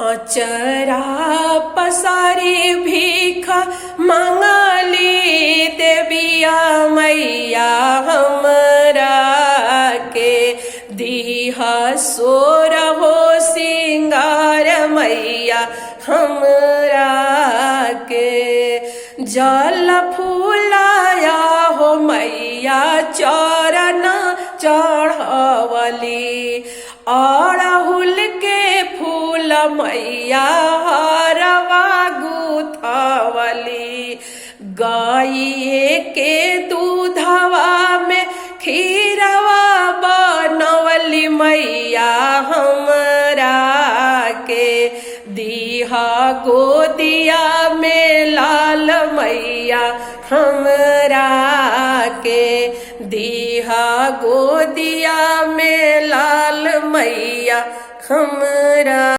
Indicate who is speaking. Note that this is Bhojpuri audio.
Speaker 1: अचरा पसारी भीख मंगली देविया मैया हमरा के दीहा सोर हो सिंगार मैया हमरा के जल फूलाया हो मैया चरण चढ़वली अड़हुल के फूल मैया हरवा गुथवली गाये के दूधवा में खीरवा बनवली मैया हमरा के दीहा गोदिया में लाल मैया हमरा के दीहा गोदिया में लाल मैया हमरा।